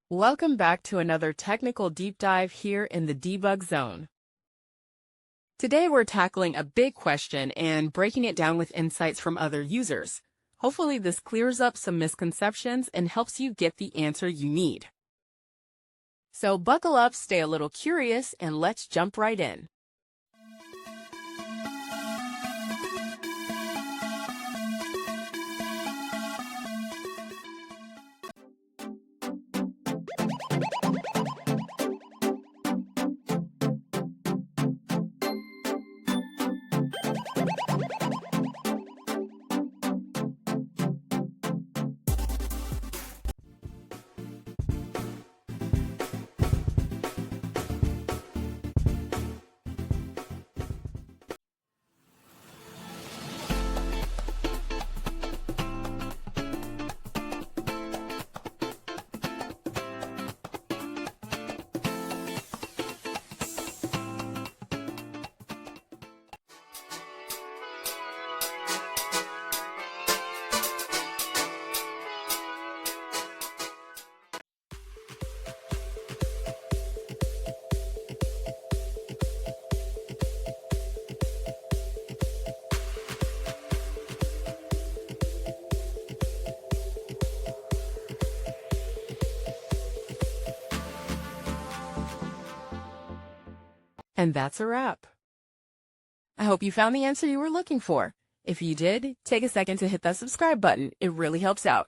Welcome back to another technical deep dive here in the debug zone. Today we're tackling a big question and breaking it down with insights from other users. Hopefully this clears up some misconceptions and helps you get the answer you need. So buckle up, stay a little curious, and let's jump right in. And that's a wrap. I hope you found the answer you were looking for. If you did, take a second to hit that subscribe button. It really helps out.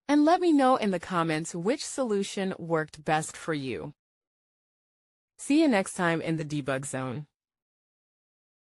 And let me know in the comments which solution worked best for you. See you next time in the debug zone.